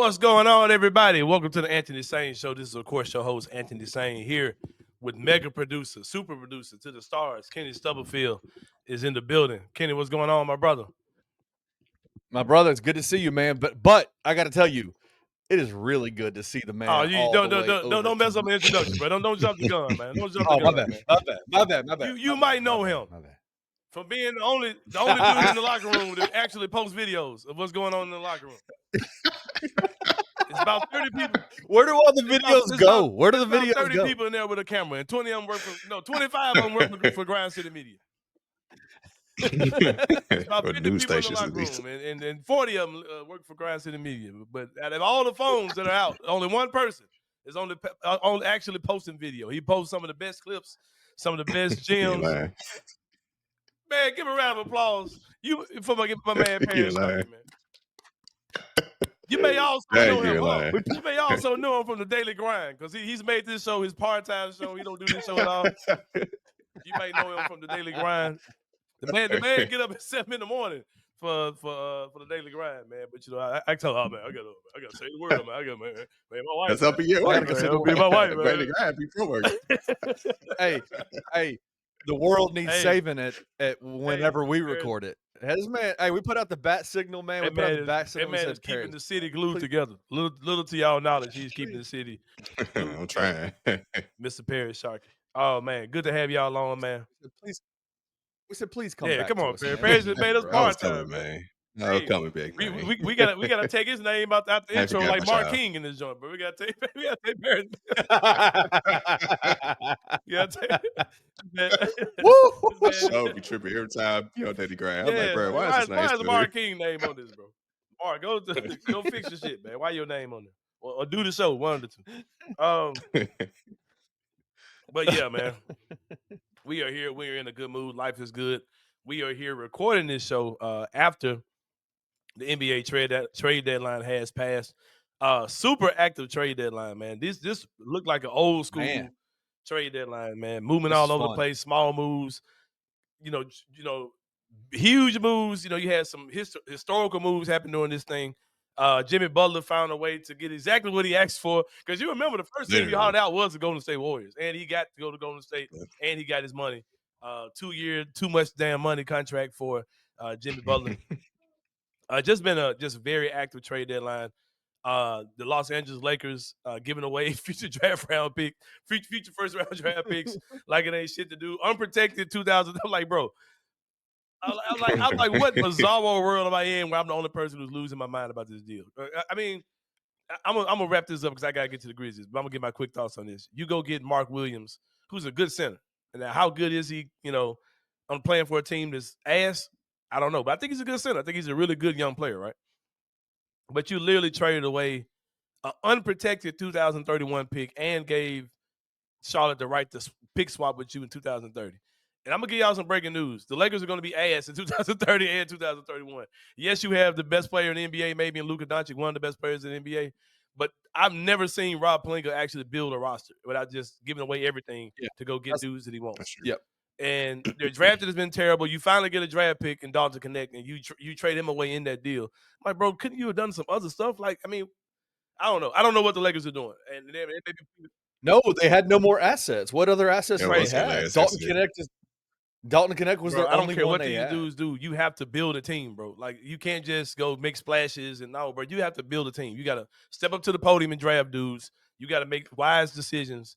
What's going on, everybody? Welcome to the Anthony Sain Show. This is, of course, your host, Anthony Sain, here with mega producer, super producer to the stars. Kenny Stubblefield is in the building. Kenny, what's going on, my brother? My brother, it's good to see you, man. But I got to tell you, it is really good to see the man. Oh, you don't mess up my introduction, bro. Don't jump the gun, man. Don't jump the gun, man. My bad. You might know him from being the only dude in the locker room that actually posts videos of what's going on in the locker room. It's about 30 people. Where do all the videos go? Where do the videos go? 30 people in there with a camera, and 20 of them work for 25 of them work for Grind City Media. It's about 50 people in the locker room, and 40 of them work for Grind City Media. But out of all the phones that are out, only one person is only actually posting video. He posts some of the best clips, some of the best gems. Man, give a round of applause. For my man Paris Sharkey, man. You may also know him. You may also know him from the Daily Grind because he's made this show his part-time show. He don't do this show at all. You may know him from the Daily Grind. The man get up at 7 in the morning for the Daily Grind, man. But I tell her, man, I gotta say the word, man. Man, my wife. That's up to you. I gotta say the word. My wife, man. Daily Grind before work. Hey, the world needs saving at whenever we record it. Hey, we put out the bat signal, man. We put out the bat signal. That man is keeping the city glued together. Little to y'all knowledge, he's keeping the city. I'm trying. Mr. Paris Sharkey. Oh man, good to have y'all on, man. Please come. Yeah, come on, Paris has made us part-time, man. No, coming back. We gotta take his name out the intro like Mark King in this joint, but we gotta take Paris. Woo! So be tripping every time you on Daily Grind. I'm like, bro, why is Mark King name on this, bro? Mark, go fix your shit, man. Why your name on there? Or do the show, one of the two. But yeah, man. We are here. We are in a good mood. Life is good. We are here recording this show after the NBA trade deadline has passed. Super active trade deadline, man. This looked like an old school trade deadline, man. Moving all over the place, small moves, huge moves. You had some historical moves happen during this thing. Jimmy Butler found a way to get exactly what he asked for. Because you remember the first thing he hollered out was the Golden State Warriors. And he got to go to Golden State, and he got his money. 2-year, too much damn money contract for Jimmy Butler. Just been a very active trade deadline. The Los Angeles Lakers giving away future first round draft picks like it ain't shit to do. Unprotected 2000. I'm like, bro. I'm like, what bizarre world am I in where I'm the only person who's losing my mind about this deal? I mean, I'm gonna wrap this up because I gotta get to the Grizzlies, but I'm gonna get my quick thoughts on this. You go get Mark Williams, who's a good center, and now how good is he? I'm playing for a team that's ass. I don't know, but I think he's a good center. I think he's a really good young player, right? But you literally traded away an unprotected 2031 pick and gave Charlotte the right to pick swap with you in 2030. And I'm going to give y'all some breaking news. The Lakers are going to be ass in 2030 and 2031. Yes, you have the best player in the NBA, maybe in Luka Doncic, one of the best players in the NBA. But I've never seen Rob Pelinka actually build a roster without just giving away everything to go get dudes that he wants. Yep. And their drafted has been terrible. You finally get a draft pick in Dalton Connect, and you trade him away in that deal. I'm like, bro, couldn't you have done some other stuff? Like, I mean, I don't know. I don't know what the Lakers are doing. And no, they had no more assets. What other assets do they have? Dalton Connect was their only one. I don't care what these dudes do. You have to build a team, bro. Like, you can't just go make splashes and no, bro. You have to build a team. You got to step up to the podium and draft dudes. You got to make wise decisions,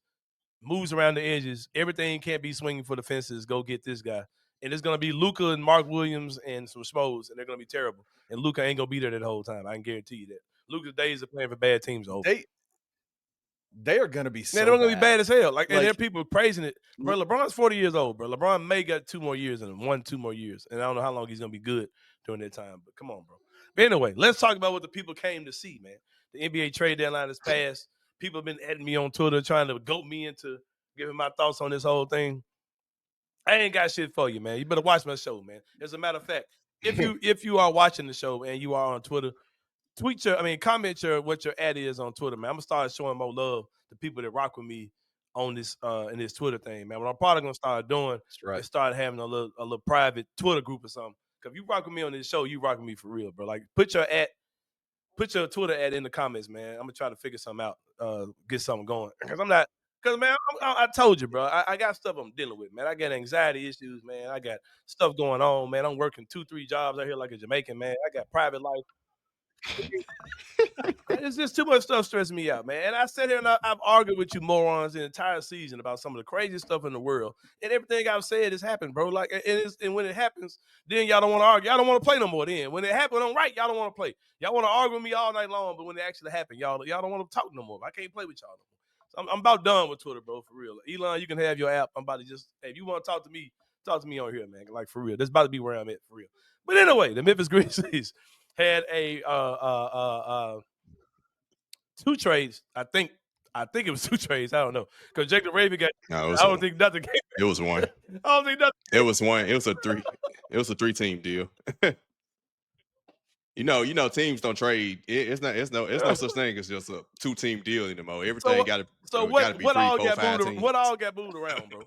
moves around the edges. Everything can't be swinging for the fences. Go get this guy. And it's going to be Luka and Mark Williams and some schmoes, and they're going to be terrible. And Luka ain't going to be there that whole time. I can guarantee you that. Luka's days of playing for bad teams are over. They are going to be so they're going to be bad as hell. Like, and there are people praising it. Bro, LeBron's 40 years old, bro. LeBron may got 2 more years in him, 2 more years. And I don't know how long he's going to be good during that time. But come on, bro. But anyway, let's talk about what the people came to see, man. The NBA trade deadline has passed. People have been adding me on Twitter trying to goat me into giving my thoughts on this whole thing. I ain't got shit for you, man. You better watch my show, man. As a matter of fact, if you are watching the show and you are on Twitter, comment what your ad is on Twitter, man. I'm gonna start showing more love to people that rock with me on this in this Twitter thing, man. What I'm probably gonna start doing is start having a little private Twitter group or something. Cause if you rock with me on this show, you rock with me for real, bro. Like put your put your Twitter ad in the comments, man. I'm gonna try to figure something out, get something going. Because man, I told you, bro. I got stuff I'm dealing with, man. I got anxiety issues, man. I got stuff going on, man. I'm working 2-3 jobs out here like a Jamaican, man. I got private life. It's just too much stuff stressing me out, man. And I sat here and I've argued with you morons the entire season about some of the craziest stuff in the world. And everything I've said has happened, bro. Like, and when it happens, then y'all don't want to argue. Y'all don't want to play no more then. When it happened on right, y'all don't want to play. Y'all want to argue with me all night long, but when it actually happened, y'all don't want to talk no more. I can't play with y'all no more. So I'm about done with Twitter, bro, for real. Elon, you can have your app. I'm about to just, hey, if you want to talk to me on here, man. Like, for real. That's about to be where I'm at, for real. But anyway, the Memphis Grizzlies had a two trades. I think it was 2 trades. I don't know. Because Jacob Raven got. No, I don't think nothing came. It was one. I don't think nothing. It was one. It was a 3. It was a 3-team deal. You know, teams don't trade. It's no such thing as just a 2-team deal anymore. Everything got to. So what 3, 4, 5 teams. What all got moved around, bro?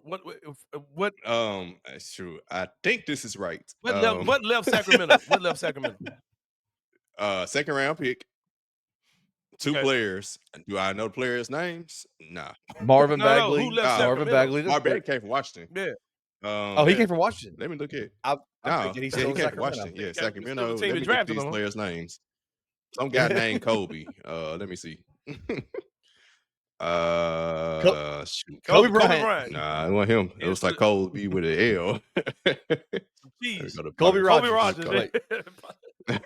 What? That's true. I think this is right. What left Sacramento? What left Sacramento? Second round pick. 2 players. Do I know the players' names? Nah. Marvin Bagley. Who left Marvin Bagley. Marvin Bagley came from Washington. Yeah. He came from Washington. Let me look at. He came from Washington. Yeah, Sacramento. Let me look at these players' names. Some guy named Kobe. Let me see. Kobe Bryant. Nah, it wasn't him. It was like Kobe with an L. Cheese. Kobe Rogers. A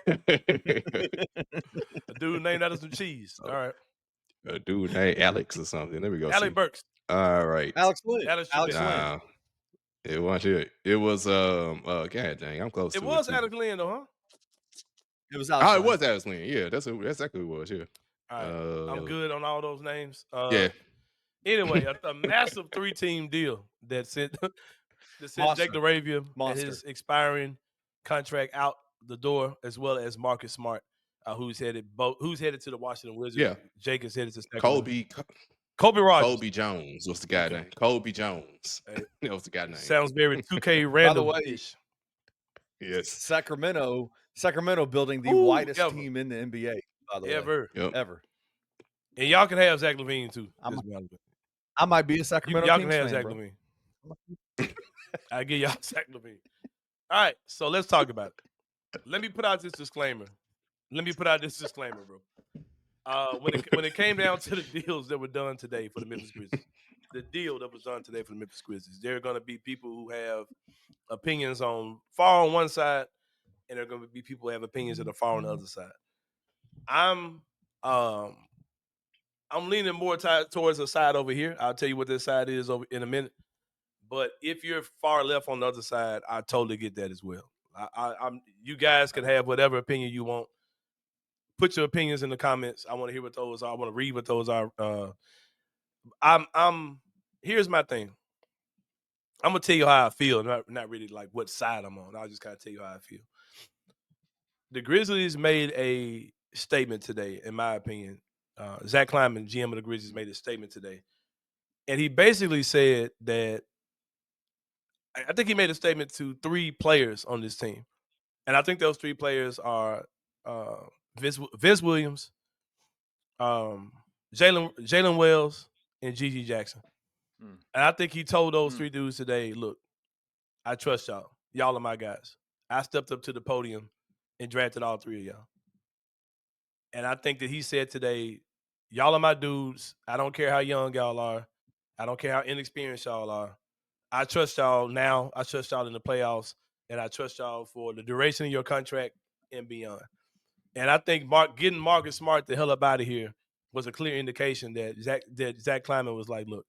dude named after some cheese. All right. A dude named Alex or something. There we go. Alec Burks. All right. Alex Lynn. Nah, it wasn't it. It was God dang, I'm close. It was Alex Lynn though, huh? It was Alex. It was Alex Lynn. Yeah, that's exactly who it was. Yeah. All right. I'm good on all those names. Yeah. Anyway, a massive 3-team deal that sent Jake LaRavia and his expiring contract out the door, as well as Marcus Smart, who's headed to the Washington Wizards. Yeah. Jake is headed to Sacramento. Kobe Rogers. Kobe Jones was the guy name. Kobe Jones. That was the guy name. Sounds very 2K random-ish. Yes. Sacramento building the whitest team in the NBA, by the way. Ever. And y'all can have Zach LaVine too. I might be a Sacramento Y'all Kings can have fan, Zach bro. LaVine. I give y'all Zach LaVine. All right, so let's talk about it. Let me put out this disclaimer. Bro. When it came down to the deals that were done today for the Memphis Grizzlies, there are going to be people who have opinions far on one side, and there are going to be people who have opinions that are far on the other side. I'm leaning more towards the side over here. I'll tell you what this side is in a minute. But if you're far left on the other side, I totally get that as well. You guys can have whatever opinion you want. Put your opinions in the comments. I want to hear what those are. I want to read what those are. Here's my thing. I'm gonna tell you how I feel, not really like what side I'm on. I'll just kind of tell you how I feel. The Grizzlies made a statement today, in my opinion. Zach Kleiman, GM of the Grizzlies, made a statement today. And he basically said that I think he made a statement to 3 players on this team. And I think those 3 players are Vince Williams, Jalen Wells, and Gigi Jackson. And I think he told those 3 dudes today, look, I trust y'all. Y'all are my guys. I stepped up to the podium and drafted all 3 of y'all. And I think that he said today, y'all are my dudes. I don't care how young y'all are. I don't care how inexperienced y'all are. I trust y'all now. I trust y'all in the playoffs. And I trust y'all for the duration of your contract and beyond. And I think getting Marcus Smart the hell up out of here was a clear indication that Zach Kleiman was like, look,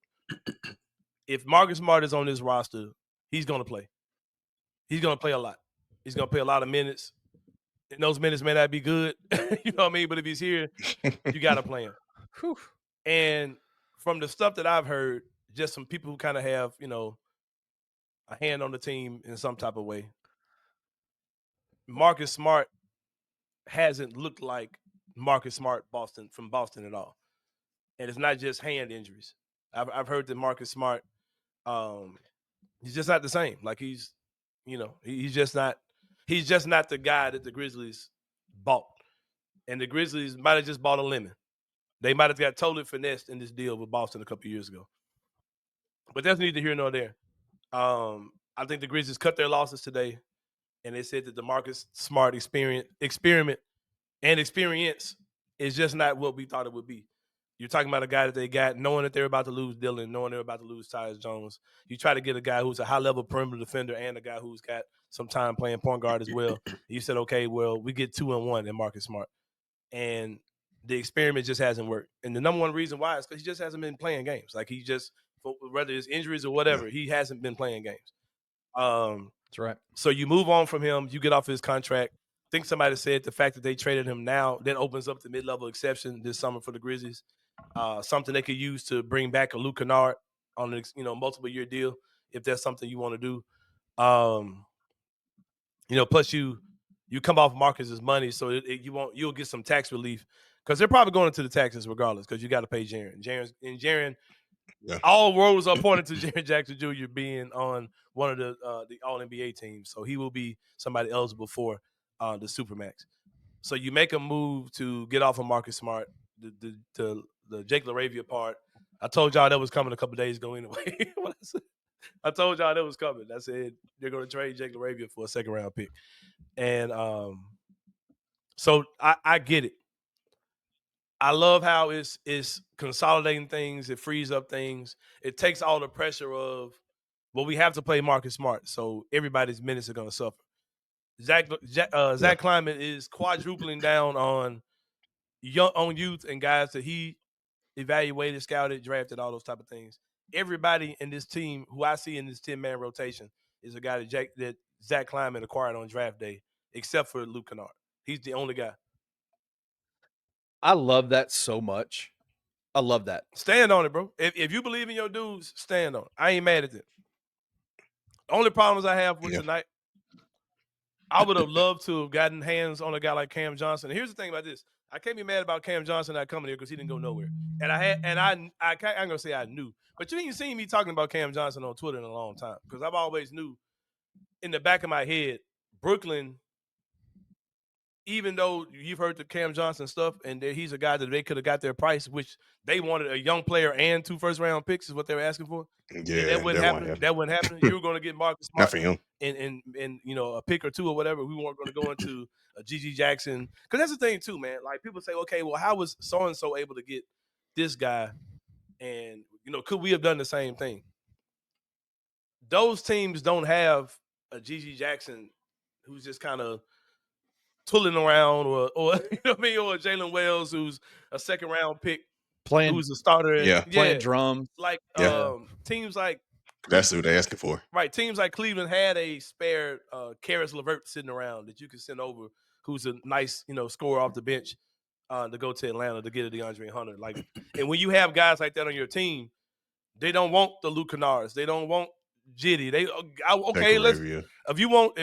if Marcus Smart is on this roster, he's going to play. He's going to play a lot. He's going to play a lot of minutes. And those minutes may not be good, you know what I mean? But if he's here, you got to play him. And from the stuff that I've heard, just some people who kind of have, a hand on the team in some type of way, Marcus Smart hasn't looked like Marcus Smart from Boston at all. And it's not just hand injuries. I've heard that Marcus Smart, he's just not the same. Like he's just not the guy that the Grizzlies bought. And the Grizzlies might have just bought a lemon. They might have got totally finessed in this deal with Boston a couple of years ago. But that's neither here nor there. I think the Grizzlies cut their losses today, and they said that the Marcus Smart experiment and experience is just not what we thought it would be. You're talking about a guy that they got, knowing that they're about to lose Dillon, knowing they're about to lose Tyus Jones. You try to get a guy who's a high-level perimeter defender and a guy who's got some time playing point guard as well. You said, okay, well, we get 2-1 in Marcus Smart. And the experiment just hasn't worked. And the number one reason why is because he just hasn't been playing games. Like he just, whether it's injuries or whatever, he hasn't been playing games. That's right. So you move on from him. You get off his contract. I think somebody said the fact that they traded him now then opens up the mid-level exception this summer for the Grizzlies. Something they could use to bring back a Luke Kennard on a multiple-year deal if that's something you want to do. Plus you come off Marcus's money, so you'll get some tax relief because they're probably going into the taxes regardless because you got to pay Jaren. Jaren, all roads are pointed to Jaren Jackson Jr. being on one of the All-NBA teams, so he will be somebody eligible for the Supermax. So you make a move to get off of Marcus Smart, the Jake LaRavia part. I told y'all that was coming a couple days ago anyway. I told y'all that was coming. I said they're going to trade Jake LaRavia for a second-round pick. And so I get it. I love how it's consolidating things. It frees up things. It takes all the pressure of, well, we have to play Marcus Smart, so everybody's minutes are going to suffer. Zach Kleiman is quadrupling down on youth and guys that he evaluated, scouted, drafted, all those type of things. Everybody in this team who I see in this 10-man rotation is a guy that Zach Kleiman acquired on draft day, except for Luke Kennard. He's the only guy. I love that so much. I love that. Stand on it, bro. If you believe in your dudes, stand on it. I ain't mad at it. The only problems I have with tonight, I would have loved to have gotten hands on a guy like Cam Johnson. Here's the thing about this. I can't be mad about Cam Johnson not coming here because he didn't go nowhere. And I'm gonna say I knew, but you ain't seen me talking about Cam Johnson on Twitter in a long time because I've always knew in the back of my head, Brooklyn, even though you've heard the Cam Johnson stuff and he's a guy that they could have got their price, which they wanted a young player and 2 first-round picks is what they were asking for. Yeah, and that wouldn't happen. That wouldn't happen. You were going to get Marcus Smart not for him. And a pick or two or whatever. We weren't going to go into a GG Jackson because that's the thing too, man. Like people say, okay, well, how was so and so able to get this guy? And could we have done the same thing? Those teams don't have a GG Jackson who's just kind of tooling around, or or a Jalen Wells who's a second-round pick, who's a starter, playing drums. Like teams like that's what they're asking for, right? Teams like Cleveland had a spare Karis LeVert sitting around that you could send over, who's a nice scorer off the bench to go to Atlanta to get a DeAndre Hunter. Like, and when you have guys like that on your team, they don't want the Luke Kennards, they don't want Jitty. If you want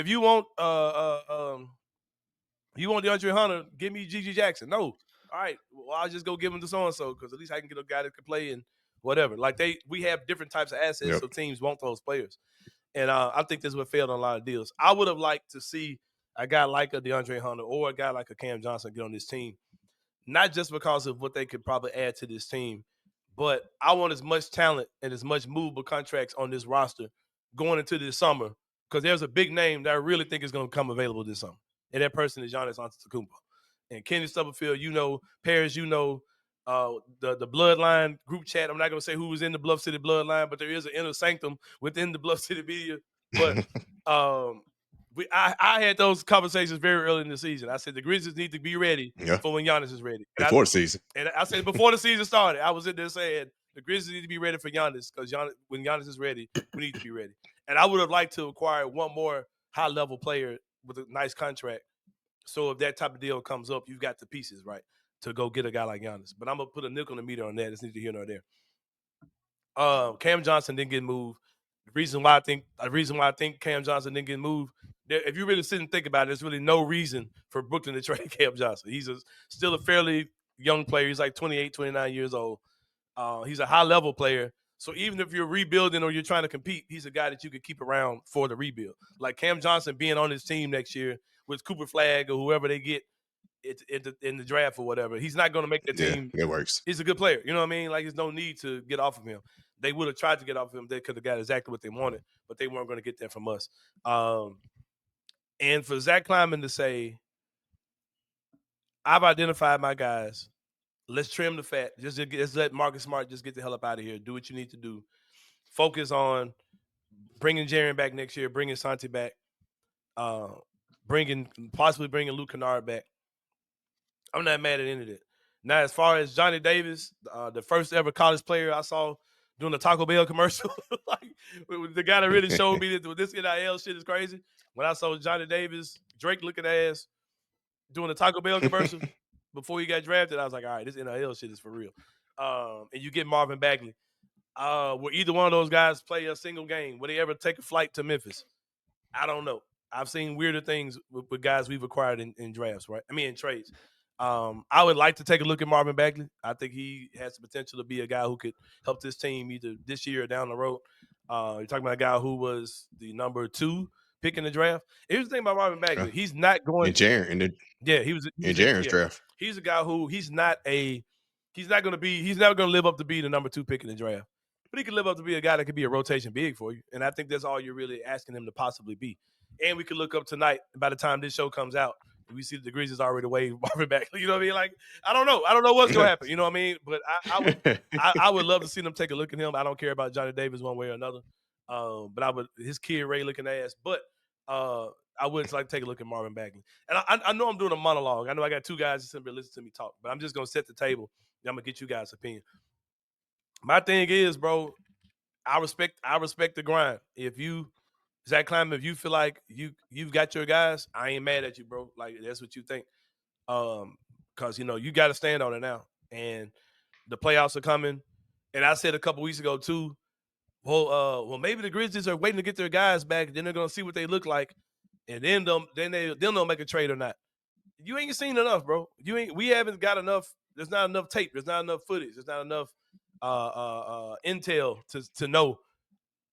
DeAndre Hunter, give me GG Jackson. No. All right. Well, I'll just go give him to so-and-so because at least I can get a guy that can play and whatever. Like we have different types of assets, so teams want those players. And I think this is what failed on a lot of deals. I would have liked to see a guy like a DeAndre Hunter or a guy like a Cam Johnson get on this team, not just because of what they could probably add to this team, but I want as much talent and as much movable contracts on this roster going into this summer because there's a big name that I really think is going to come available this summer. And that person is Giannis Antetokounmpo. And Kenny Stubblefield, Paris, the Bloodline group chat. I'm not going to say who was in the Bluff City Bloodline, but there is an inner sanctum within the Bluff City media. But I had those conversations very early in the season. I said the Grizzlies need to be ready for when Giannis is ready. Before the season. And I said before the season started, I was in there saying the Grizzlies need to be ready for Giannis because when Giannis is ready, we need to be ready. And I would have liked to acquire one more high-level player with a nice contract. So if that type of deal comes up, you've got the pieces, right, to go get a guy like Giannis. But I'm going to put a nickel in the meter on that. It's neither here nor there. Cam Johnson didn't get moved. The reason why I think Cam Johnson didn't get moved, if you really sit and think about it, there's really no reason for Brooklyn to trade Cam Johnson. He's still a fairly young player. He's like 28, 29 years old. He's a high-level player. So even if you're rebuilding or you're trying to compete, he's a guy that you could keep around for the rebuild. Like Cam Johnson being on his team next year with Cooper Flagg or whoever they get in the draft or whatever. He's not going to make the team. It works. He's a good player. You know what I mean? Like, there's no need to get off of him. They would have tried to get off of him. They could have got exactly what they wanted, but they weren't going to get that from us. And for Zach Kleiman to say, I've identified my guys. Let's trim the fat. Just let Marcus Smart just get the hell up out of here. Do what you need to do. Focus on bringing Jaren back next year, bringing Santi back, possibly bringing Luke Kennard back. I'm not mad at any of it. Now, as far as Johnny Davis, the first ever college player I saw doing the Taco Bell commercial, like the guy that really showed me that this NIL shit is crazy. When I saw Johnny Davis, Drake looking ass doing the Taco Bell commercial before he got drafted, I was like, all right, this NIL shit is for real. And you get Marvin Bagley. Will either one of those guys play a single game? Will they ever take a flight to Memphis? I don't know. I've seen weirder things with guys we've acquired in drafts, right? I mean, in trades. I would like to take a look at Marvin Bagley. I think he has the potential to be a guy who could help this team either this year or down the road. You're talking about a guy who was the number 2 pick in the draft. Here's the thing about Marvin Bagley. He's not going to Jaren. He was in Jaren's draft. He's a guy who he's never going to live up to be the number 2 pick in the draft. But he could live up to be a guy that could be a rotation big for you. And I think that's all you're really asking him to possibly be. And we could look up tonight, by the time this show comes out, we see the Grizzlies already waived Marvin Bagley. You know what I mean? Like, I don't know what's going to happen. You know what I mean? But I would love to see them take a look at him. I don't care about Johnny Davis one way or another. But his kid Ray looking ass. But I would like to take a look at Marvin Bagley. And I know I'm doing a monologue. I know I got 2 guys that simply listen to me talk. But I'm just going to set the table. And I'm going to get you guys' opinion. My thing is, bro, I respect the grind. Zach Kleiman, if you feel like you've got your guys, I ain't mad at you, bro. Like, that's what you think. Because, you got to stand on it now. And the playoffs are coming. And I said a couple weeks ago, too, well, maybe the Grizzlies are waiting to get their guys back. Then they're going to see what they look like. And then they'll make a trade or not. You ain't seen enough, bro. We haven't got enough. There's not enough tape. There's not enough footage. There's not enough intel to know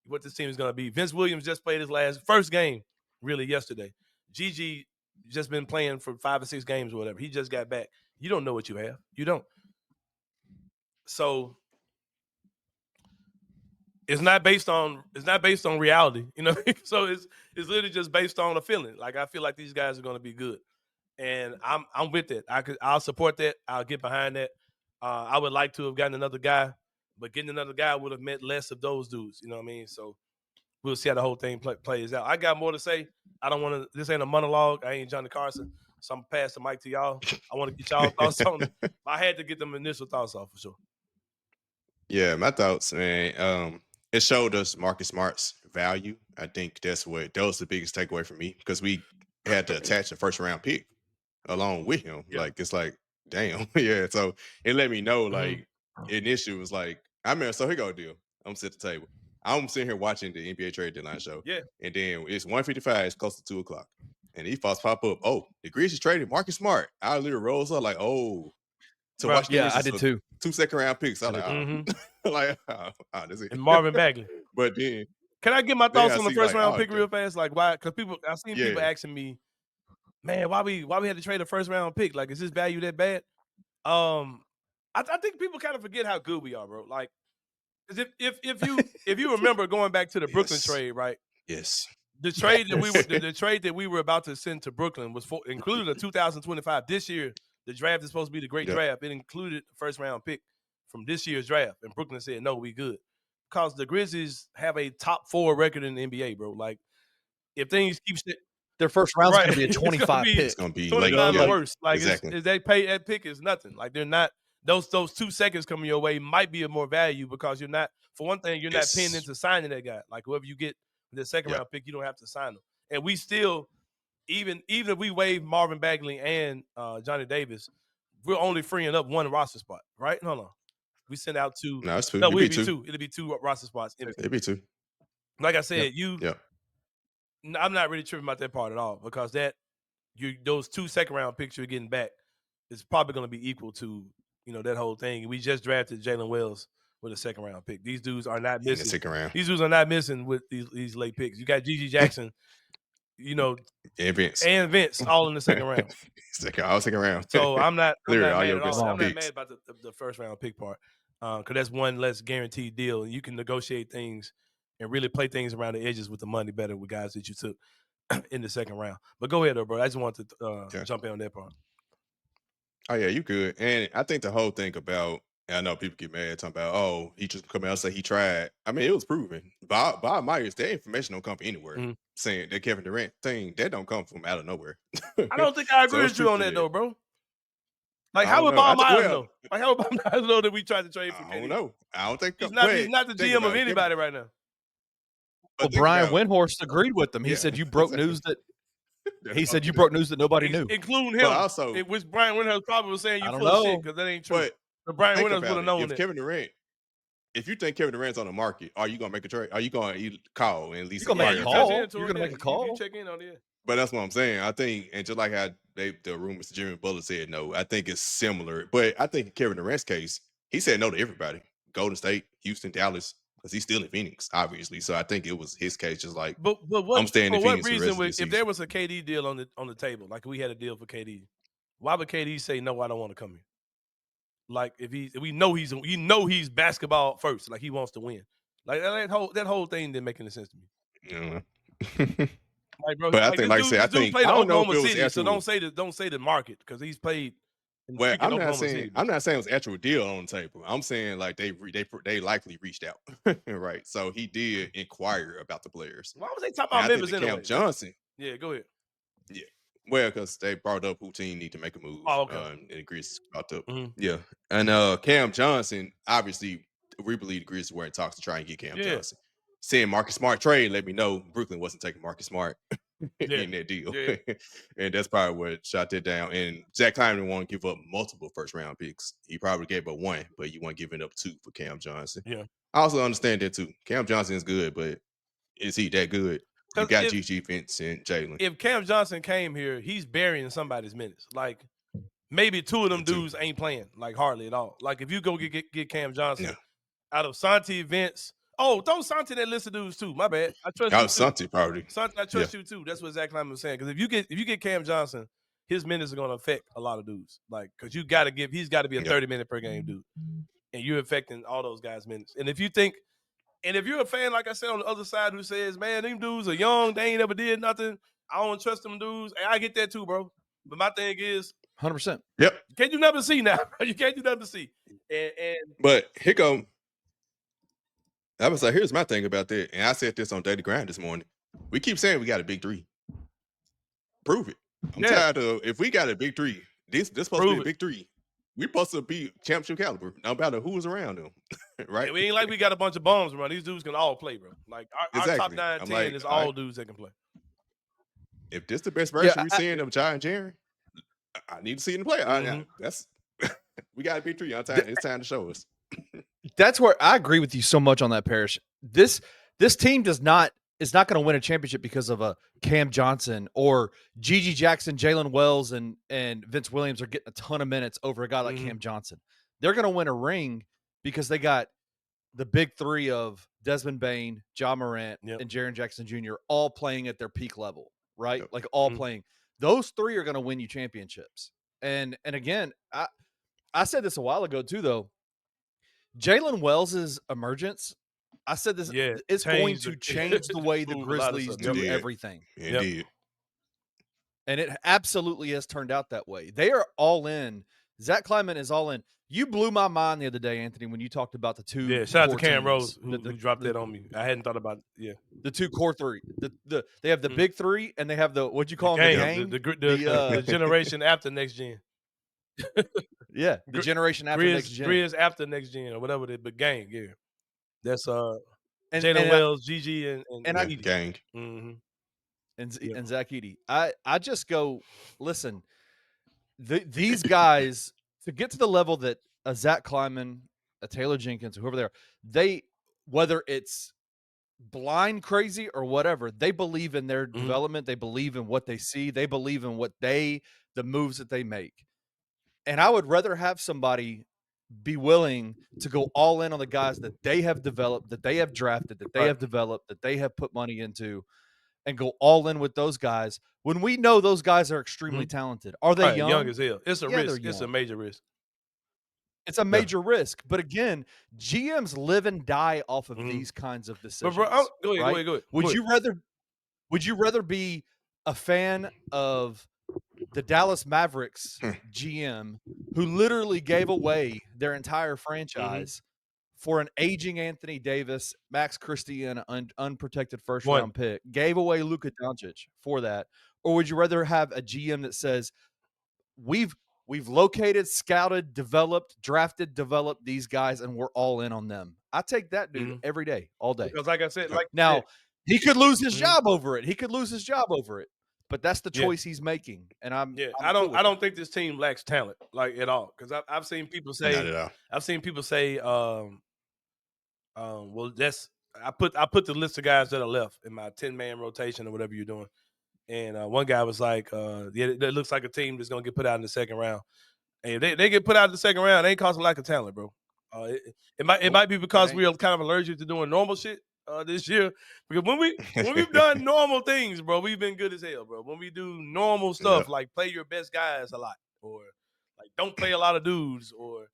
what this team is going to be. Vince Williams just played his first game, really, yesterday. Gigi just been playing for 5 or 6 games or whatever. He just got back. You don't know what you have. You don't. So it's not based on reality, So it's literally just based on a feeling. Like, I feel like these guys are going to be good, and I'm with it. I'll support that. I'll get behind that. I would like to have gotten another guy, but getting another guy would have meant less of those dudes. You know what I mean? So we'll see how the whole thing plays out. I got more to say. I don't want to. This ain't a monologue. I ain't Johnny Carson, so I'm gonna pass the mic to y'all. I want to get y'all thoughts on it. I had to get them initial thoughts off for sure. Yeah, my thoughts, man. It showed us Marcus Smart's value. I think that was the biggest takeaway for me, because we had to attach a first round pick along with him. Yeah. Like, it's like, damn. Yeah. So it let me know, like, initially was like, so here go the deal. I'm sitting at the table. I'm sitting here watching the NBA trade deadline show. Yeah. And then it's 1:55, it's close to 2:00. And these thoughts pop up. Oh, the Grizzlies traded Marcus Smart. I literally rolls up like, oh. To watch the I did too. 2 second round picks. I'm like, that's it. And Marvin Bagley. But then, can I get my thoughts on the first round pick real fast? Like, why? Because I've seen people asking me, man, why we had to trade a first round pick? Like, is this value that bad? I think people kind of forget how good we are, bro. Like, if you remember going back to the Brooklyn trade, right? Yes. The trade that we were about to send to Brooklyn was included a 2025. This year, the draft is supposed to be the great draft. It included the first round pick from this year's draft, and Brooklyn said, "No, we good," because the Grizzlies have a top 4 record in the NBA, bro. Like, if things keep their first round is going to be a 25 pick. It's going to be 29 or worse. Like, exactly. They pay that pick is nothing. Like, they're not. Those 2 seconds coming your way might be of more value, because you're not. For one thing, you're not pinned into signing that guy. Like, whoever you get the second round pick, you don't have to sign them. And we still, even if we waive Marvin Bagley and Johnny Davis, we're only freeing up 1 roster spot, right? Hold on. We send out 2. No, it's 2. No, it'll be 2. It'll be 2 roster spots. It'll be 2. Like I said, I'm not really tripping about that part at all, because those 2 second round picks you're getting back is probably going to be equal to that whole thing. We just drafted Jalen Wells with a second round pick. These dudes are not missing. Second round. These dudes are not missing with these late picks. You got Gigi Jackson and Vince. and Vince all in the second round. Second round. So I'm not Literally, mad at best all. I'm not picks. mad about the first round pick part because that's one less guaranteed deal, and you can negotiate things and really play things around the edges with the money better with guys that you took in the second round. But go ahead, though, bro. I just wanted to jump in on that part. Oh yeah, you good. And I think the whole thing about, and I know people get mad talking about, oh, he just come out and say he tried. I mean, it was proven. Bob Myers, that information don't come from anywhere. Mhm. Saying that Kevin Durant thing, that don't come from out of nowhere. I don't think I agree So with it's you truth on to that, though, bro. Like, I how don't would know. Bob Myers Well, know? Like, how would Bob Myers know that we tried to trade for I don't KD? know. I don't think He's but not the think GM about of it. anybody right now. Well, Think Brian about it. Windhorst agreed with them. He Yeah. said you broke news that That's he what said I'm you saying. broke news that nobody knew. Including But him, also, which Brian Windhorst probably was saying you I don't full of shit know. because that ain't true. but But Brian think Windhorst would about have it. known If that. Kevin Durant, if you think Kevin Durant's on the market, are you gonna make a trade? Are you gonna call and at least You're gonna make a you inquire call. touch about it? into You're it, gonna make a You call. check in on it. But that's what I'm saying. I think, and just like how the rumors Jimmy Butler said no, I think it's similar. But I think in Kevin Durant's case, he said no to everybody: Golden State, Houston, Dallas, because he's still in Phoenix, obviously. So I think it was his case, just like But I'm staying in for what Phoenix for the reason rest of the if season. there was a KD deal on the table, like we had a deal for KD, why would KD say no? I don't want to come here. Like if we know he's basketball first, like he wants to win. Like that whole thing didn't make any sense to me. Yeah. Like bro, But I like think, like I said, I this dude think played I in don't know if Oklahoma it was City, so actual. don't say the market because he's played in Well, freaking Oklahoma City. I'm not saying it was actual deal on the table. I'm saying like they likely reached out, right? So he did inquire about the players. Why was they talking And about I think Memphis that Cam anyway? Johnson, Yeah, go ahead. yeah, well, because they brought up who team need to make a move. Oh, okay. And the Grizzlies brought up, Mhm. yeah, and Cam Johnson, obviously, we believe the Grizzlies were in talks to try and get Cam Yeah. Johnson. Saying Marcus Smart trade, let me know Brooklyn wasn't taking Marcus Smart Yeah. in that deal. Yeah. And that's probably what shot that down. And Zach Kleiman won't give up multiple first round picks. He probably gave up one, but you weren't giving up two for Cam Johnson. Yeah. I also understand that too. Cam Johnson is good, but is he that good? You 'Cause got GG, Vince, and Jalen. If Cam Johnson came here, he's burying somebody's minutes. Like maybe two of them dudes ain't playing, like hardly at all. Like if you go get Cam Johnson Yeah. out of Santi, Vince. Oh, throw Santi in that list of dudes too. My bad. I trust Out you of too. Santi, probably. Santi, I trust you too. That's what Zach Kleiman was saying. Because if you get Cam Johnson, his minutes are going to affect a lot of dudes. Like because he's got to be a 30-minute per game dude, and you're affecting all those guys' minutes. And if you're a fan, like I said on the other side, who says, "Man, them dudes are young, they ain't never did nothing. I don't trust them dudes." And I get that too, bro. But my thing is, 100%. Yep. you can't do nothing to see now. You can't do nothing to see. And But here come. I was like, here's my thing about that. And I said this on Daily Grind this morning. We keep saying we got a big three. Prove it. I'm tired of if we got a big three. This supposed to be a big three. We're supposed to be championship caliber. No matter who's around them. Right? we ain't like we got a bunch of bums around. These dudes can all play, bro. Like our top 9, 10 is all dudes that can play. If this the best version we're seeing of Jai and Jerry, I need to see it in the play. That's we got a big three. It's time to show us. That's where I agree with you so much on that, Parrish. This team is not going to win a championship because of a Cam Johnson or Gigi Jackson, Jalen Wells, and Vince Williams are getting a ton of minutes over a guy like Cam Johnson. They're going to win a ring because they got the big three of Desmond Bane, Ja Morant, and Jaren Jackson Jr. all playing at their peak level, right? Like all playing. Those three are going to win you championships. And again, I said this a while ago too, though. Jalen Wells' emergence, I said this, is going to change the way the Grizzlies do everything. Indeed. And it absolutely has turned out that way. They are all in. Zach Kleiman is all in. You blew my mind the other day, Anthony, when you talked about the two. Yeah, shout out to Cam Rose who dropped that on me. I hadn't thought about the two core three. They have the big three, and they have the what'd you call them? The gang, the generation after next gen. Yeah, the generation after next gen. Grizz after next gen or whatever the gang. Yeah, that's Jalen Wells, GG, and gang. And Zach Edey. I just go, listen, these guys, to get to the level that a Zach Kleiman, a Taylor Jenkins, whoever they are, whether it's blind crazy or whatever, they believe in their development. They believe in what they see. They believe in the moves that they make. And I would rather have somebody be willing to go all in on the guys that they have developed, that they have drafted, that they have developed, that they have put money into, and go all in with those guys when we know those guys are extremely talented? Are they Right, young as hell. It's a Yeah, they're risk. It's a young. major risk. It's a major risk. But again, GMs live and die off of these kinds of But decisions. bro, go ahead. Would you rather be a fan of the Dallas Mavericks GM who literally gave away their entire franchise for an aging Anthony Davis, Max Christie, and an unprotected first-round pick, gave away Luka Doncic for that? Or would you rather have a GM that says, we've located, scouted, developed, drafted, developed these guys, and we're all in on them? I take that dude every day, all day. Because like I said, now he could lose his job over it. He could lose his job over it. But that's the choice he's making, and I'm I don't think this team lacks talent like at all. Because I've seen people say, Not at all. I've seen people say, well, I put the list of guys that are left in my 10-man rotation or whatever you're doing, and one guy was like, yeah, that looks like a team that's gonna get put out in the second round. And if they get put out in the second round, it ain't cause a lack of talent, bro. It might be because we are kind of allergic to doing normal shit this year. Because when we've done normal things, bro, we've been good as hell, bro. When we do normal stuff like play your best guys a lot, or like don't play a lot of dudes, or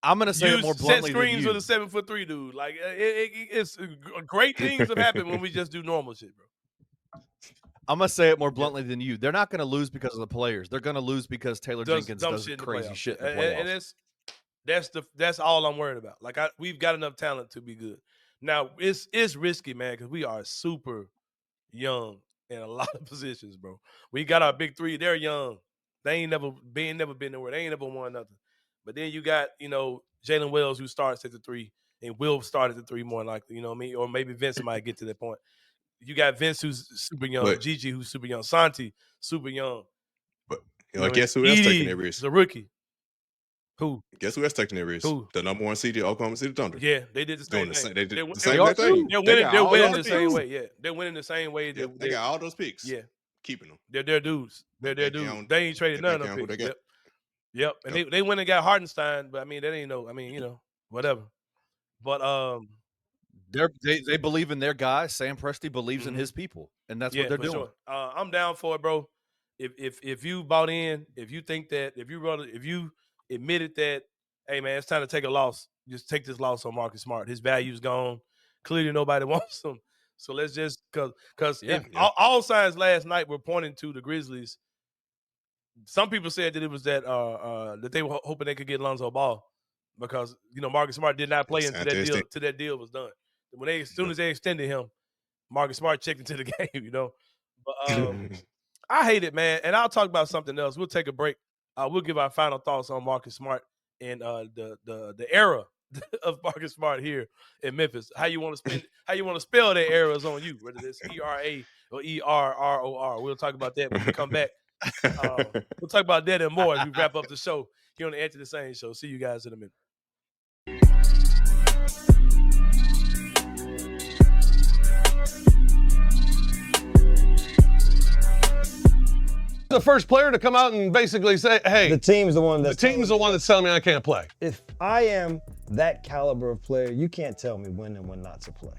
I'm gonna say it more bluntly set screens than with a 7'3" dude. Like it's great things have happened when we just do normal shit, bro. I'm gonna say it more bluntly than you. They're not gonna lose because of the players. They're gonna lose because Taylor Jenkins does crazy shit in the playoffs. And that's all I'm worried about. Like we've got enough talent to be good. Now it's risky, man, because we are super young in a lot of positions, bro. We got our big three. They're young. They ain't never been nowhere. They ain't never won nothing. But then you got, Jalen Wells, who starts at the 3 and will start at the 3 more likely, you know what I mean? Or maybe Vince might get to that point. You got Vince, who's super young. Gigi, who's super young. Santi, super young. But guess who else taking that risk? The rookie. Who? Guess who else taking that risk? Who? The number 1 seed, Oklahoma City Thunder. Yeah, they did the same thing. They did the same thing. They're winning the same way. Yeah, they're winning the same way. They got all those picks. Yeah, keeping them. They're their dudes. They're their dudes. They ain't traded none of them picks. Yep. And they went and got Hartenstein, but I mean, that ain't whatever. But they believe in their guys. Sam Presti believes in his people, and that's what they're doing. Sure. I'm down for it, bro. If you bought in, if you think that, if you admitted that, hey man, it's time to take a loss, just take this loss on Marcus Smart. His value's gone. Clearly nobody wants him. So let's just because all signs last night were pointing to the Grizzlies. Some people said that it was that they were hoping they could get Lonzo Ball because Marcus Smart did not play until that deal was done. As soon as they extended him, Marcus Smart checked into the game. But I hate it, man. And I'll talk about something else. We'll take a break. We'll give our final thoughts on Marcus Smart and the era of Marcus Smart here in Memphis. How you want to spell that era is on you, whether it's ERA or ERROR. We'll talk about that when we come back. We'll talk about that and more as we wrap up the show here on the Answer the Sain show. See you guys in a minute. The first player to come out and basically say, hey, the team's the one that's telling me I can't play. If I am that caliber of player, you can't tell me when and when not to play.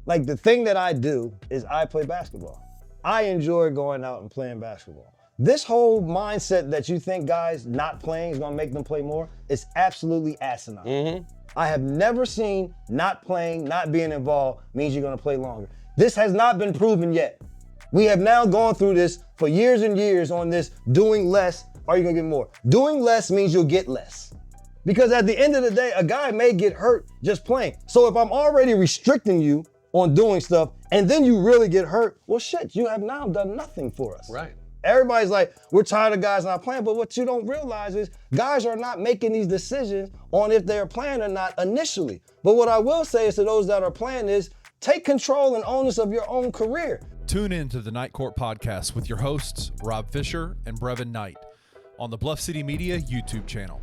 Like, the thing that I do is I play basketball. I enjoy going out and playing basketball. This whole mindset that you think guys not playing is gonna make them play more is absolutely asinine. I have never seen not playing, not being involved means you're gonna play longer. This has not been proven yet. We have now gone through this for years and years on this doing less, are you gonna get more? Doing less means you'll get less. Because at the end of the day, a guy may get hurt just playing. So if I'm already restricting you on doing stuff and then you really get hurt, well shit, you have now done nothing for us. Right. Everybody's like, we're tired of guys not playing, but what you don't realize is guys are not making these decisions on if they're playing or not initially. But what I will say is to those that are playing is take control and onus of your own career. Tune in to the Night Court Podcast with your hosts, Rob Fisher and Brevin Knight, on the Bluff City Media YouTube channel.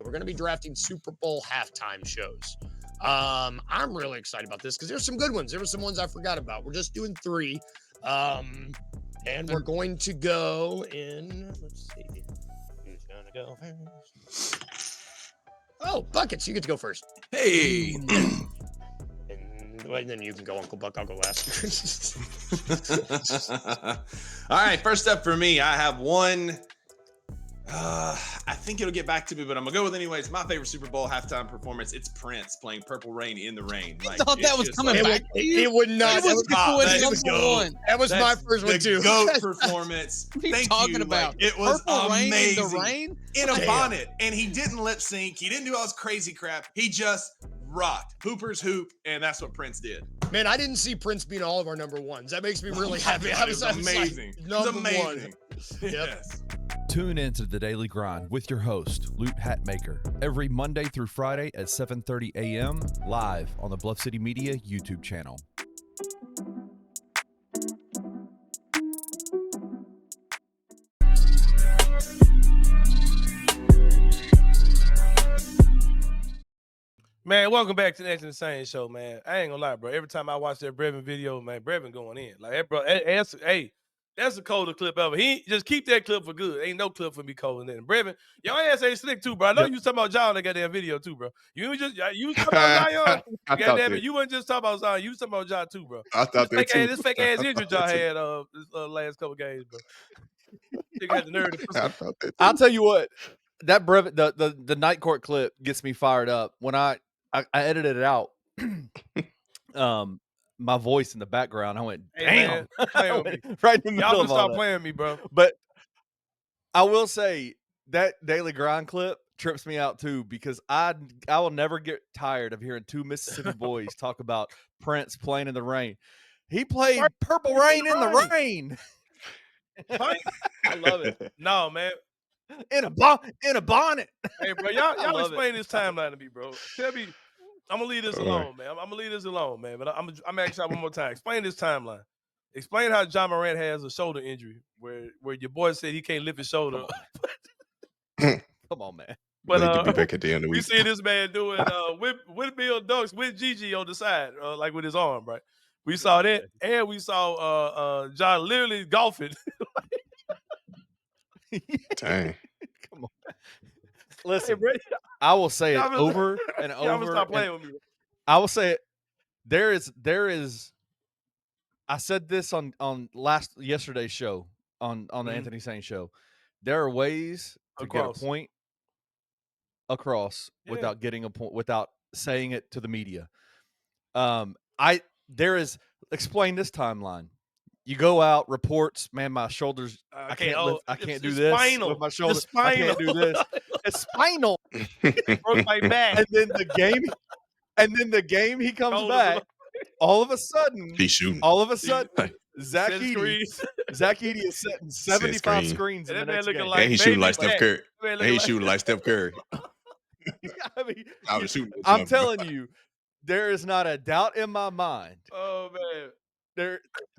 We're going to be drafting Super Bowl halftime shows. I'm really excited about this because there's some good ones. There were some ones I forgot about. We're just doing 3. And we're going to go in, let's see, who's going to go first? Oh, Buckets, you get to go first. Hey. And then you can go, Uncle Buck. I'll go last. All right, first up for me, I have one. I think it'll get back to me, but I'm gonna go with it anyway. It's my favorite Super Bowl halftime performance. It's Prince playing "Purple Rain in the Rain." I thought that was coming back to you. It would not. It was number one. That was my first one too. GOAT performance. What are you Thank talking you. about? Like, it was Purple Rain amazing. in the Rain? In a bonnet, and he didn't lip sync. He didn't do all this crazy crap. He just rocked. Hoopers hoop, and that's what Prince did. Man, I didn't see Prince being all of our number ones. That makes me really happy. It was amazing. It was amazing. Yep. Yes. Tune into the Daily Grind with your host, Loot Hatmaker, every Monday through Friday at 7:30 a.m. live on the Bluff City Media YouTube channel. Man, welcome back to the Next Sain show, man. I ain't gonna lie, bro. Every time I watch that Brevin video, man, Brevin going in. Like, that, bro, that's the coldest clip ever. He just keep that clip for good. Ain't no clip for me colder than Brevin. Your ass ain't slick too, bro. I know you was talking about John that got that video too, bro. You was talking about Zion. Goddamn it, you wasn't just talking about Zion. You was talking about John too, bro. I thought that too. This fake ass injury John had this last couple games, bro. Nigga had the nerve to put I some- thought that too. I'll tell you what, that Brevin, the night court clip gets me fired up. When I edited it out, my voice in the background, I went, Hey, damn, man, play with me. right in the middle Y'all of can all stop that. playing me, bro. But I will say that Daily Grind clip trips me out too, because I will never get tired of hearing two Mississippi boys talk about Prince playing in the rain. He played Purple Rain in the rain. I love it. No, man. In a bonnet. Hey, bro, y'all love explain this timeline to me, bro. Tell me, I'm gonna leave this alone, man. I'm gonna leave this alone, man. But I'm asking y'all one more time. Explain this timeline. Explain how John Morant has a shoulder injury, where your boy said he can't lift his shoulder. Come on, man. But Need to be back at the end of the we week. see this man doing windmill dunks with Gigi on the side, like with his arm, right? We saw that, and we saw John literally golfing. Dang. Come on. Listen, Hey, bro, I will say it y'all been- over and y'all over. gonna stop and playing with me, bro. I will say it. There is. I said this on yesterday's show on the Mhm. Anthony Sain show. There are ways to get Across. a point across Yeah. without getting a point, without saying it to the media. Explain this timeline. You go out, reports, man, my shoulders, I can't lift, I can't do it's this spinal. with my It's shoulders. I can't do spinal. this. It's spinal. Broke my back. And then the game he comes Shoulders back. All of a sudden, He's shooting. Zach Set Edey screens. is setting 75 screen. screens in And the that man next looking game. like And he's shooting baby like Steph Jack. Curry. That man And looking he's shooting like Steph Curry. I mean, I was shooting. I'm telling you, there is not a doubt in my mind. Oh man.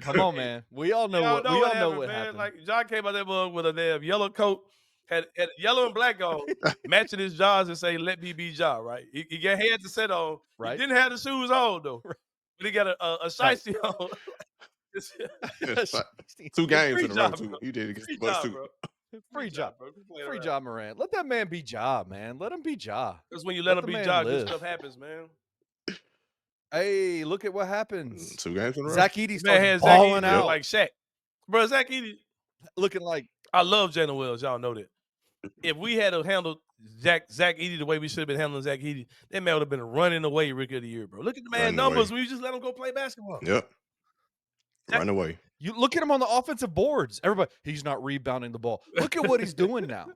Come on, man. We all know Y'all what man. happened. Like John came out there mug with a damn yellow coat, had yellow and black on, matching his jaws and say, "Let me be Ja." Right? He had to set on. Right. He didn't have the shoes on though, but he got a shiesty on. Two games Free in a row, job, too. bro. He did against Free the Bucks, job, too. bro. Free job. bro. Quit playing Free around. Ja Morant. Let that man be Ja, man. Let him be Ja. That's when you let Let him the be man Ja. Good live. stuff happens, man. Hey, look at what happens. 2 games in a row. Zach Edey Man had starts Zach balling Edey out, like Shaq, bro. Zach Edey. looking like I love Jalen Wells. Y'all know that. If we had handled Zach Edey the way we should have been handling Zach Edey, that man would have been running away Rookie of the Year, bro. Look at the man Running numbers away. when you just let him go play basketball. Yep. Run away. you look at him on the offensive boards. Everybody, he's not rebounding the ball. Look at what he's doing now.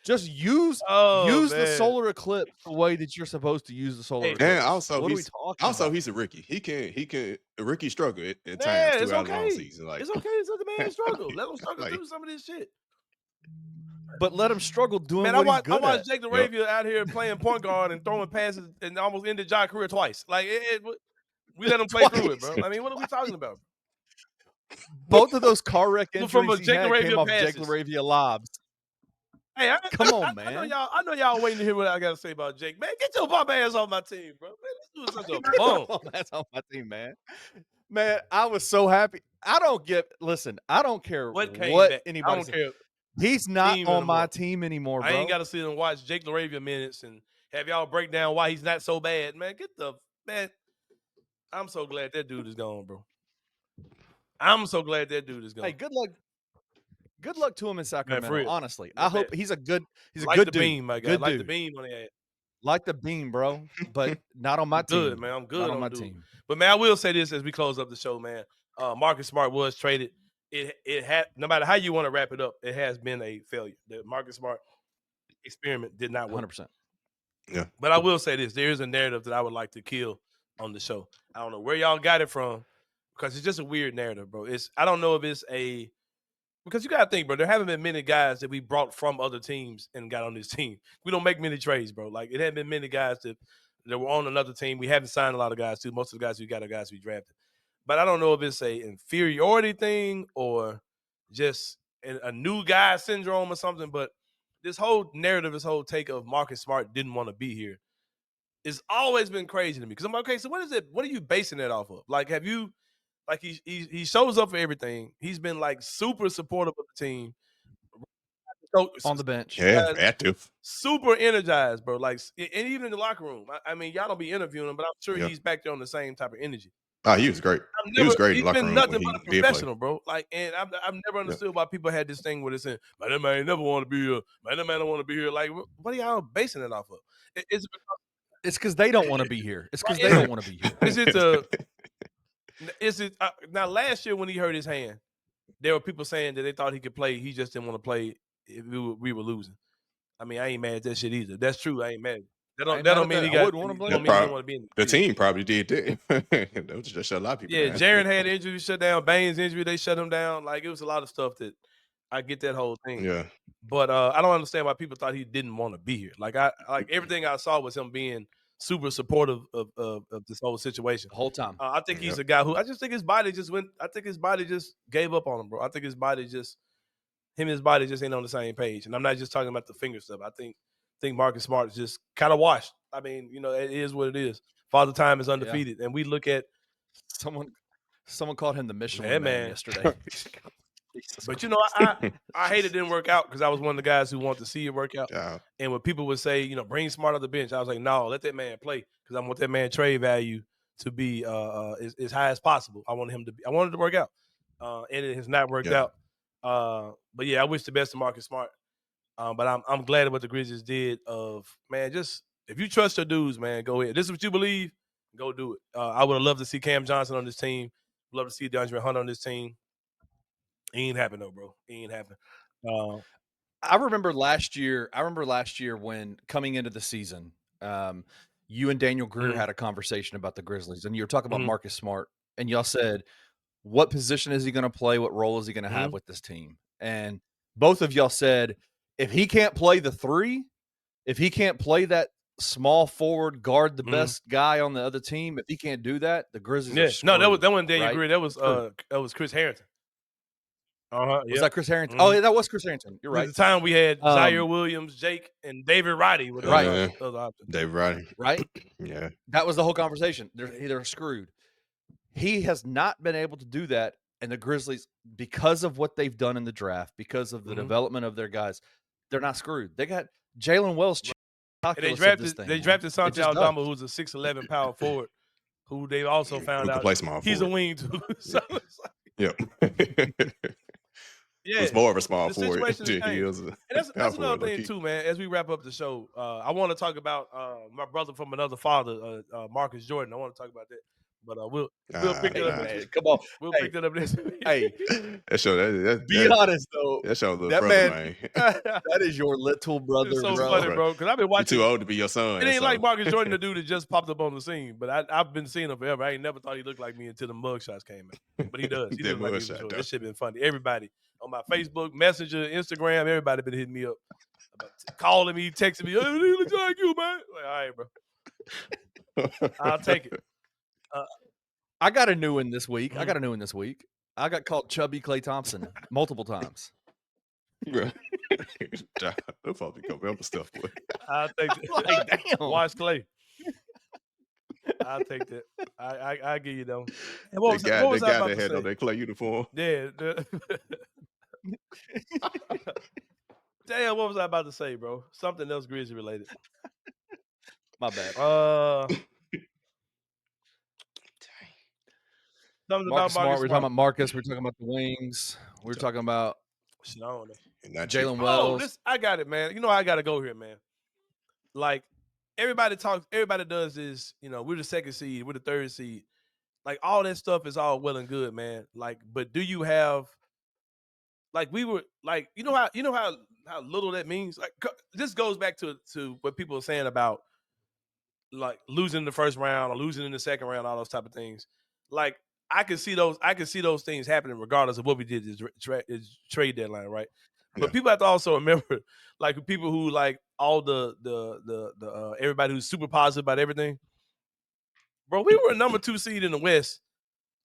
Just use Oh, the man. solar eclipse the way that you're supposed to use the solar Hey, eclipse. And also, what are we he's talking about? he's a rookie. He can Ricky struggle at Man, times it's throughout the okay. long season. Like It's okay. It's let the man struggle. Let him struggle Like- through some of this shit. But let him struggle doing Man, I what he's watched good at. Jake LaRavia out here playing point guard and throwing passes and almost ended Ja's career twice. Like we let him play through it, bro. I mean, what are we talking about? Both of those car wreck Well, injuries from a he Jake had LaRavia came off passes. Jake LaRavia lobs. Hey, Come on, I know man. y'all. I know y'all waiting to hear what I got to say about Jake. Man, get your bum ass off my team, bro. Man, this dude's such a bum. That's on my team, man. Man, I was so happy. I don't care What came what back? I anybody don't says. care. He's not team on my anymore. team anymore, bro. I ain't got to sit and watch Jake LaRavia minutes and have y'all break down why he's not so bad, man. Man. I'm so glad that dude is gone, bro. I'm so glad that dude is gone. Hey, good luck. Good luck to him in Sacramento. real. Honestly, Man, I hope he's a good like good the dude. beam, my guy. Good Like dude. the beam on the ad. Like the beam, bro. But not on my Good, team. man. I'm good Not on on my dude. team. But man, I will say this as we close up the show, man. Marcus Smart was traded. It had, no matter how you want to wrap it up, it has been a failure. The Marcus Smart experiment did not work. 100%. Yeah. But I will say this: there is a narrative that I would like to kill on the show. I don't know where y'all got it from, because it's just a weird narrative, bro. I don't know if it's because you gotta think, bro. There haven't been many guys that we brought from other teams and got on this team. We don't make many trades, bro. Like, it hadn't been many guys that were on another team. We haven't signed a lot of guys too. Most of the guys we got are guys we drafted. But I don't know if it's a inferiority thing or just a new guy syndrome or something. But this whole narrative, this whole take of Marcus Smart didn't want to be here, it's always been crazy to me. Because I'm okay, so what is it? What are you basing that off of? Like, have you, like, he shows up for everything. He's been like super supportive of the team. On the bench. Yeah, active. Super energized, bro. Like, and even in the locker room. I mean, y'all don't be interviewing him, but I'm sure Yeah. he's back there on the same type of energy. Oh, he was great. He was great in He's the locker been room nothing when but a he did play. professional, bro. Like, and I've never understood why people had this thing where they're saying, "Man, that man never want to be here. Man, that man don't want to be here." Like, what are y'all basing it off of? It's because they don't want to be here. It's because they don't want to be here. Is it now? Last year when he hurt his hand, there were people saying that they thought he could play. He just didn't want to play if we were losing. I mean, I ain't mad at that shit either. That's true. I ain't mad. That don't mean he got. The team probably did that. That was just shut a lot of people down. Jaren had injury shut down. Baines injury, they shut him down. Like, it was a lot of stuff that I get that whole thing. Yeah. But I don't understand why people thought he didn't want to be here. Like, everything I saw was him being super supportive of this whole situation the whole time. I think he's a guy who I just think his body just went. I think his body just gave up on him, bro. I think his body just and his body just ain't on the same page. And I'm not just talking about the finger stuff. I think Marcus Smart is just kind of washed. I mean, it is what it is. Father Time is undefeated, and we look at someone called him the Michelin man yesterday. But I hate it didn't work out because I was one of the guys who wanted to see it work out. Yeah. And when people would say, bring Smart on the bench, I was like, no, let that man play because I want that man trade value to be as high as possible. I wanted it to work out, and it has not worked out. But yeah, I wish the best to Marcus Smart. But I'm glad at what the Grizzlies did. Just if you trust your dudes, man, go ahead. This is what you believe, go do it. I would have loved to see Cam Johnson on this team. Love to see DeAndre Hunter on this team. It ain't happening though, bro. It ain't happening. I remember last year when coming into the season, you and Daniel Greer had a conversation about the Grizzlies, and you were talking about Marcus Smart, and y'all said, what position is he going to play? What role is he going to have with this team? And both of y'all said, if he can't play the three, if he can't play that small forward, guard the best guy on the other team, if he can't do that, the Grizzlies are screwed. No, that wasn't Daniel Greer. That was Chris Harrington. Was that Chris Harrington? Oh, yeah, that was Chris Harrington. You're right. At the time we had Zaire Williams, Jake, and David Roddy. Right. David Roddy. Right? Yeah. That was the whole conversation. They're screwed. He has not been able to do that. And the Grizzlies, because of what they've done in the draft, because of the development of their guys, they're not screwed. They got Jalen Wells. And they drafted Santi Aldama, who's a 6'11" power forward, who they also found out he's a wing too. So yep. Yeah, it's more of a small the forward. situation and that's another thing too, man. As we wrap up the show, I want to talk about my brother from another father, Marcus Jordan. I want to talk about that, but we'll pick it up. Man, come on, we'll pick that up next week. Hey, be honest though. That's your little that brother, man. That is your little brother. It's so bro. funny, bro. Because I've been watching. You're too old to be your son. It ain't like Marcus Jordan, the dude that just popped up on the scene. But I've been seeing him forever. I ain't never thought he looked like me until the mugshots came out. But he does. He does like me for sure. This shit been funny. Everybody on my Facebook, Messenger, Instagram, everybody been hitting me up, about calling me, texting me. Oh, he looks like you, man. Like, all right, bro. I'll take it. I got a new one this week. I got called Chubby Klay Thompson multiple times. They'll probably come up with stuff. Boy. I'll take that. Like, damn. Watch Klay. I'll take that. I give you though. And what was the I guy about that to had say? on that Klay uniform. Yeah. Damn, what was I about to say, bro? Something else Grizzly related. My bad. Something Marcus about Marcus Smart. We're talking about Marcus. We're talking about the wings. We're talking about Shit, I don't know. Jalen Wells. This I got it, man. You know I got to go here, man. Like everybody does this. You know, we're the second seed, we're the third seed. Like all that stuff is all well and good, man. Like, but do you have? Like we were like, you know how little that means. Like this goes back to what people are saying about like losing in the first round or losing in the second round, all those type of things. Like I can see those things happening regardless of what we did is trade deadline, right? But people have to also remember, like people who like all the everybody who's super positive about everything. Bro, we were a number 2 seed in the West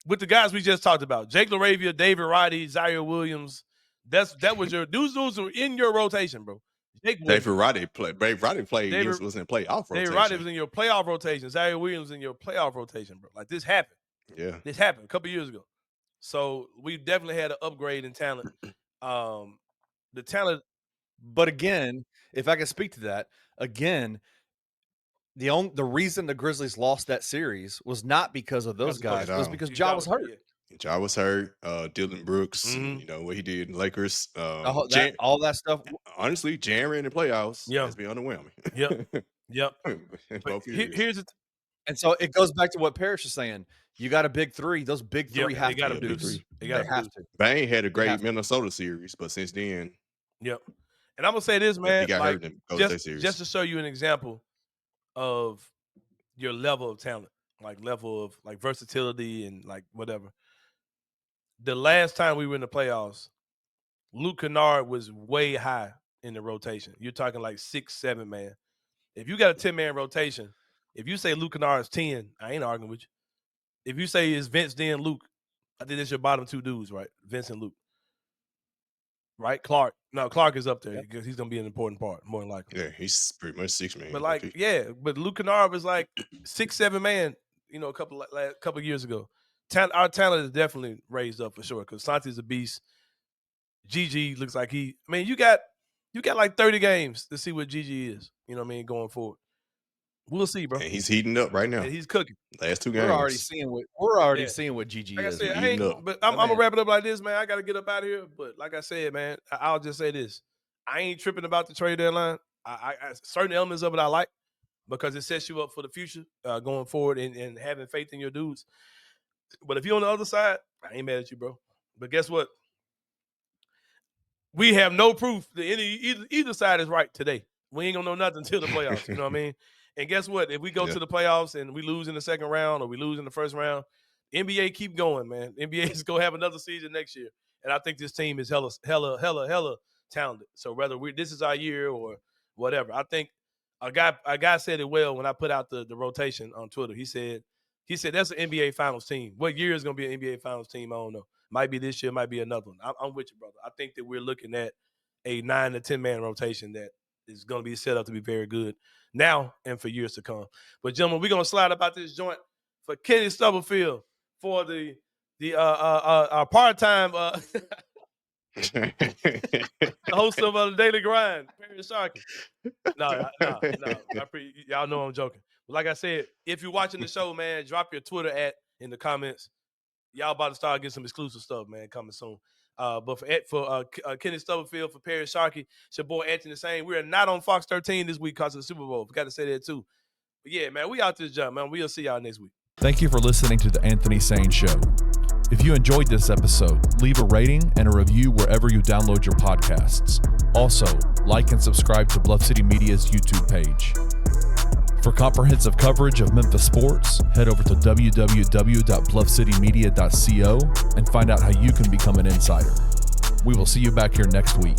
with the guys we just talked about: Jake LaRavia, David Roddy, Zaire Williams. That was your dudes were in your rotation, bro. David Roddy played. Was in playoff rotation. David Roddy was in your playoff rotation. Zaire Williams in your playoff rotation, bro. Like this happened. Yeah, this happened a couple years ago. So we definitely had an upgrade in talent. The talent, but again, if I can speak to that again, the reason the Grizzlies lost that series was not because of those guys. It was because Ja was hurt. Ja was hurt. Dylan Brooks, you know what he did in the Lakers. All that stuff. Honestly, Jaren in the playoffs has been underwhelming. Yep. Here's the and so it goes back to what Parrish is saying. You got a big three. Those big three have to produce. They have to. Bane had a great Minnesota series, but since then, and I'm gonna say this, man. He got hurt in the Golden State series. Just to show you an example of your level of talent, like level of like versatility and like whatever. The last time we were in the playoffs, Luke Kennard was way high in the rotation. You're talking like 6, 7 man. If you got a 10-man rotation, if you say Luke Kennard is 10, I ain't arguing with you. If you say it's Vince, then Luke, I think that's your bottom 2 dudes, right? Vince and Luke. Right? Clark. No, Clark is up there because he's going to be an important part, more than likely. Yeah, he's pretty much 6 man. But like, but Luke Kennard was like 6, 7 man, you know, a couple years ago. Our talent is definitely raised up for sure because Santi's a beast. GG looks like you got like 30 games to see what GG is, you know what I mean, going forward. We'll see, bro. And he's heating up right now. And he's cooking. Last 2 games. We're already seeing what GG like is. I said, but I'm gonna wrap it up like this, man. I gotta get up out of here. But like I said, man, I'll just say this. I ain't tripping about the trade deadline. I certain elements of it I like because it sets you up for the future going forward and having faith in your dudes. But if you're on the other side, I ain't mad at you, bro. But guess what? We have no proof that either side is right today. We ain't gonna know nothing until the playoffs. You know what I mean? And guess what? If we go to the playoffs and we lose in the second round or we lose in the first round, NBA keep going, man. NBA is gonna have another season next year, and I think this team is hella talented. So whether this is our year or whatever, I think a guy said it well when I put out the rotation on Twitter. He said that's an NBA Finals team. What year is gonna be an NBA Finals team? I don't know. Might be this year, might be another one. I'm with you, brother. I think that we're looking at a 9 to 10 man rotation that is going to be set up to be very good now and for years to come. But gentlemen, we're going to slide about this joint for Kenny Stubblefield for the part-time host of the Daily Grind, Perry Sharkey. No. Y'all know I'm joking. But like I said, if you're watching the show, man, drop your Twitter in the comments. Y'all about to start getting some exclusive stuff, man, coming soon. But for Kenny Stubblefield, for Perry Sharkey, it's your boy Anthony Sain. We are not on Fox 13 this week because of the Super Bowl. Forgot to say that too. But yeah, man, we out this jump, man. We'll see y'all next week. Thank you for listening to the Anthony Sain Show. If you enjoyed this episode, leave a rating and a review wherever you download your podcasts. Also, like and subscribe to Bluff City Media's YouTube page. For comprehensive coverage of Memphis sports, head over to www.bluffcitymedia.co and find out how you can become an insider. We will see you back here next week.